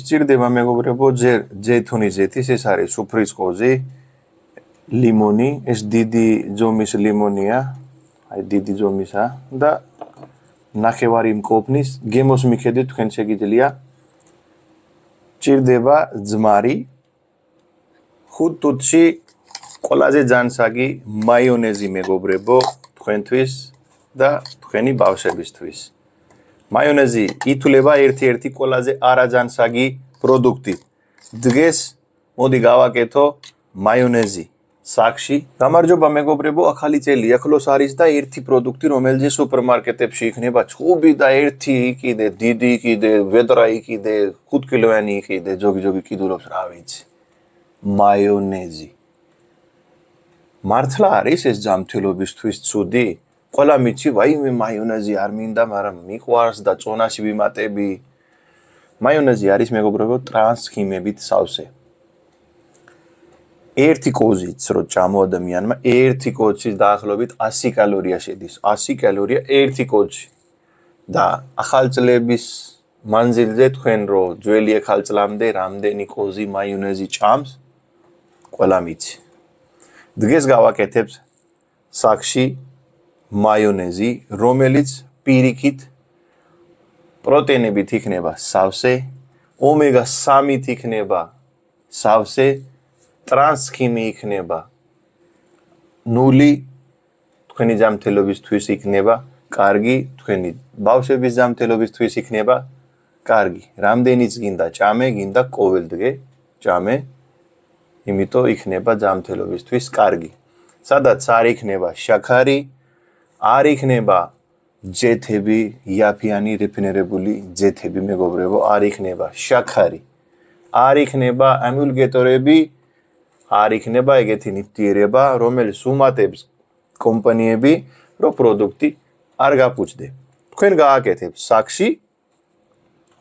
სჭირდება მეგობრებო ჯეთონი ზეთის ეს არის სუფრის ყოზი ლიმონი ეს დიდი ზომის ლიმონია აი დიდი ზომისა და ნახევარი მყოფნის გემოს მიხედვით თქვენ შეგიძლია სჭირდება ძმარი 5 ტუტში ყველაზე ძანსაგი მაიონეზი მეგობრებო თქვენთვის და თქვენი ბავშვებისთვის მაიონეზი ითვლება ერთ-ერთი ყველაზე არაძანსაგი პროდუქტი. დღეს მოდი გავაკეთო მაიონეზი საკში. გამარჯობა მეგობრებო, ახალი წელი ახლოს არის და ერთი პროდუქტი, რომელზეც სუპერმარკეტებში იქნება ცხუბი და ერთი იყიდე, დიდი იყიდე, ვედრა იყიდე, 5 კილოიანი იყიდე, ჯოგი კიდურობს, რა ვიცი. მაიონეზი. მართლა არის ეს ჯანმრთელობისთვის ცუდი? ყველა მიცი, ვაიმე მაიონეზი არ მინდა, მაგრამ მიყვარს და წონაში ვიმატები. მაიონეზი არის მეგობრებო ტრანსხიმებით სავსე. ერთი კოზიც რო ჭამო ადამიანმა, ერთი კოძის დაახლოებით 100 კალორია შედის. 100 კალორია ერთი კოძი. და ახალწლების მანძილზე თქვენ რო ძველი ახალწლამდე რამდენი კოზი მაიონეზი ჭამს, ყველა მიცი. დღეს გავაკეთებთ საკში მაიონეზი, რომელიც პირიქით პროტეინებით იქნება სავსე, ომეგა-3-ით იქნება სავსე, ტრანსხიმი იქნება 0, თქვენი ჯანმრთელობისთვის იქნება კარგი, თქვენი ბავშვების ჯანმრთელობისთვის იქნება კარგი. რამდენიც გინდა ჭამე, გინდა ყოველდღე ჭამე, იმიტომ იქნება ჯანმრთელობისთვის კარგი. სადაც არ იქნება შაქარი, არ იქნება ჯეთები, იაფიანი რეფინირებული ჯეთები მეგობრებო, არ იქნება შაქარი, არ იქნება ემულგატორები, არ იქნება ეგეთი ნივთიერება, რომელიც უმატებს კომპანიები, რომ პროდუქტი არ გაფუჭდე. თქვენ გააკეთებთ საკში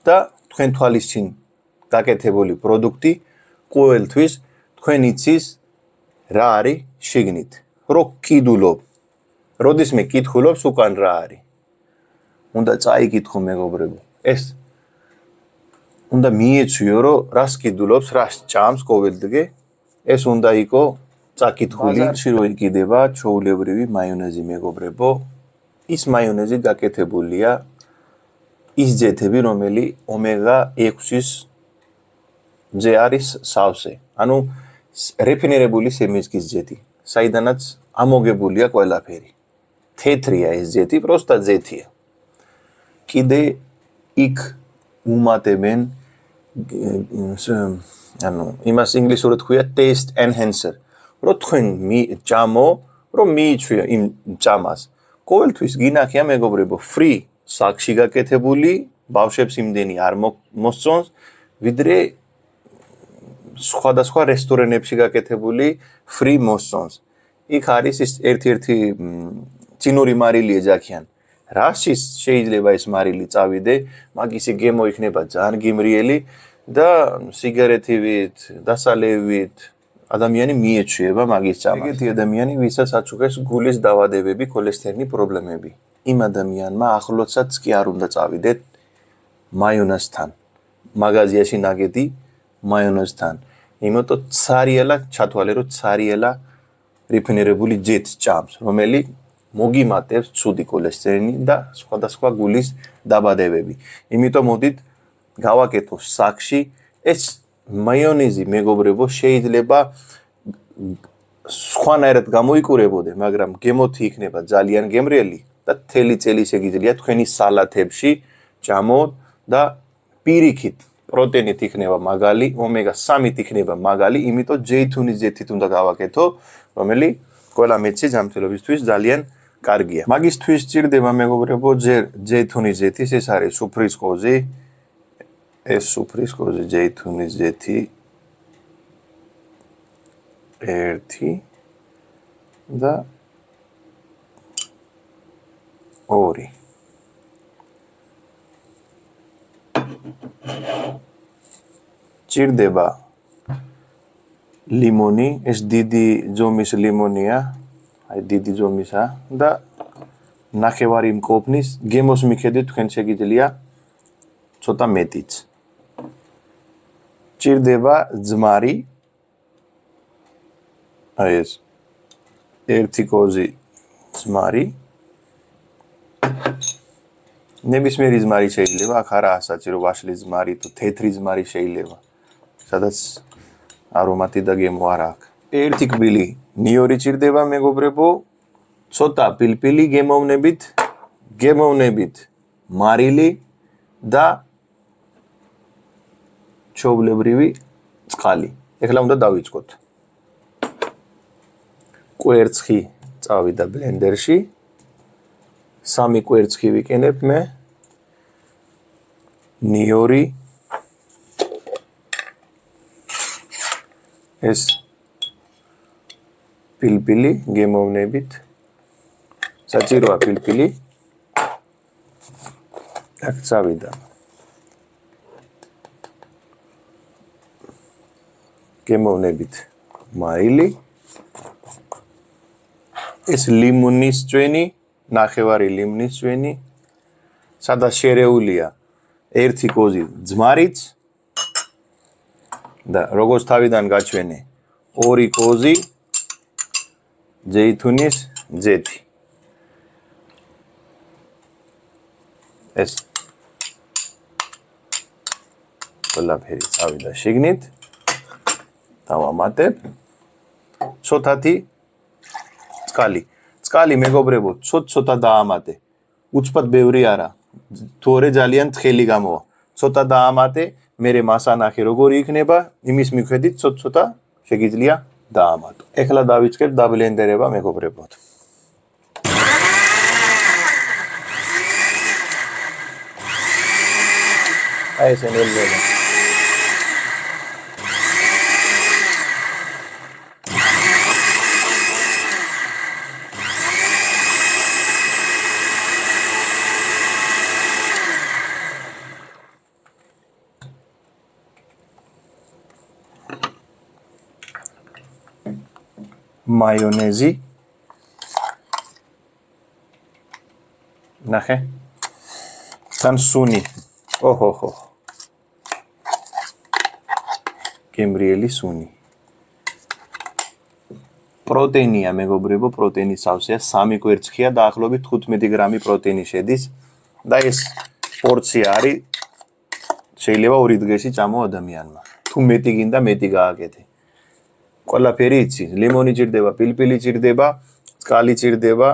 და თქვენ თვალისწინ გაკეთებული პროდუქტი ყოველთვის თქვენ იცის რა არის შიგნით. რო კიდულობ, როდისმე კითხულობს უკან რა არის. უნდა წაიკითხო მეგობრებო. ეს უნდა მიეცვიო, რომ რას კიდულობს, რას ჭამს ყოველდღე. ეს უნდა იყო წაკითხული. ბაზარში რო იყიდება ჩვეულებრივი მაიონეზი მეგობრებო, ის მაიონეზი გაკეთებულია ის ჯეთები, რომელი ომეგა-6-ის ზე არის სავსე. ანუ რეფინირებული სემიზგის ჯეთი, საიდანაც ამოგებულია ყველაფერი. თეთრია ეს ჯეთი, პროსტა ჯეთია. კიდე იქ უმატებენ ანუ იმას ინგლისურად ქვია taste enhancer. რო თქვენ ჭამო, რომ მიიწვია იმ ჭამას. ყოველთვის გინახია მეგობრებო, free საკში გაკეთებული, ბავშვებს იმდენი არ მოსწონს, ვიდრე სხვადასხვა რესტორანებში გაკეთებული free მოსწონს. იქ არის ის ერთ-ერთი წინური მარილი ეძახიან. რაშიც შეიძლება ეს მარილი წავიდე, მაგისი გემო იქნება ძალიან გემრიელი და სიგარეტივით, დასალევით ადამიანი მიეჩვიება მაგის ჭამას. ეგეთი ადამიანი, ვისაც აჩუქეს გულის დაავადებები, ქოლესტერინის პრობლემები. იმ ადამიანმა ახლოცაც კი არ უნდა წავიდეთ მაიონეზთან. მაღაზიაში ნაგები მაიონეზთან. იმიტომ ცარიელა ჩათვალე, რომ ცარიელა რეფინირებული ჯეთს ჭამს, რომელიც მოგიმატებს ცუდი ქოლესტერინი და სხვადასხვა გულის დაბადებები. იმიტომ მოდით გავაკეთო საკში ეს მაიონეზი მეგობრებო შეიძლება სხვანაირად გამოიყურებოდე, მაგრამ გემოთი იქნება ძალიან გემრიელი და თელი წელი შეგიძლია თქვენი სალათებში ჭამოთ და პირიქით პროტეინით იქნება მაგალი, ომეგა-3-ით იქნება მაგალი, იმიტომ ჯეითუნის ჯეთით უნდა გავაკეთო, რომელიც ყველა მეცი ჯანმრთელობისთვის ძალიან კარგია. მაგისთვის სჭირდება მეგობრებო ჯეითუნის ჯეთის, ეს არის სუფრის ყოზი. ეს სუფრის ყოზი ჯეითუნის ჯეთი 1 და 2. სჭირდება ლიმონი, ეს დიდი ზომის ლიმონია, აი დიდი ზომისა და ნახევარი მყოფნის გემოს მიხედვით თქვენ შეგიძლია ცოტა მეტიც. ჭირდება ძმარი აი ეს ერთი კოზი ძმარი ნებისმიერი ძმარი შეიძლება აქ არა საჭირო ვაშლის ძმარი თუ თეთრი ძმარი შეიძლება სადაც არომატი და გემო არ აქვს ერთი კბილი ნიორი ჭირდება მეგობრებო ცოტა პილპილი გემოვნებით მარილი და ჩოვლებრივი წყალი ეხლა უნდა დავიწყოთ კვერცხი წავიდა ბლენდერში სამი კვერცხი ვიკენებ მე ნიორი ეს პილპილი გემოვნებით საჭიროა პილპილი აქ წავიდა გემოვნებით მარილი ეს ლიმონის წვენი ნახევარი ლიმონის წვენი სადაც შერეულია ერთი კოზი ძმარიც და როგორც თავიდან გაჩვენე ორი კოზი ზეითუნის ზეთი ეს ყველაფერი წავიდა შიგნით დავამატებ ცოტათი წყალი მეგობრებო ცოტა დაამატე უცბად ბევრი არა თორე ძალიან თხელი გამოვა ცოტა დაამატე მერე მასანახე როგორი იქნება იმის მიხედვით ცოტა შეგიძლია დაამატო ეხლა დავიწყებ დაბლენდერება მეგობრებო აი ეს ენერგია მაიონეზი ნახე თან სუნი ოჰოჰო გემრიელი სუნი პროტეინია მეგობრებო პროტეინის სავსეა 3 კვერცხია დაახლოებით 15 გრამი პროტეინი შედის და ეს პორცია არის შეიძლება 2 დღეში წამო ადამიანმა თუ მეტი გინდა მეტი გააკეთე ყველაფერი იცი ლიმონი ჭირდება პილპილი ჭირდება წყალი ჭირდება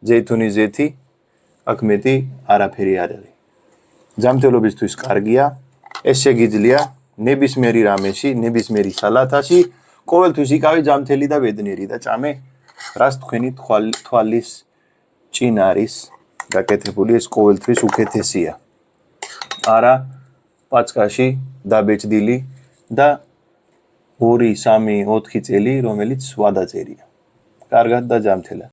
ზეითუნის ზეთი აქ მეტი არაფერი არ არის ჯანმრთელობისთვის კარგია ეს შეგიძლია ნებისმიერი რამეში ნებისმიერი სალათაში ყოველთვის იკავი ჯანმრთელი და ბედნიერი და ჭამე რას თქვენი თვალის წინ არის გაკეთებული ეს ყოველთვის უკეთესია არა პაჭკაში დაბეჭდილი და 2, 3, 4 წელი, რომელიც ვადაწერია. კარგად და ჯანმრთელად.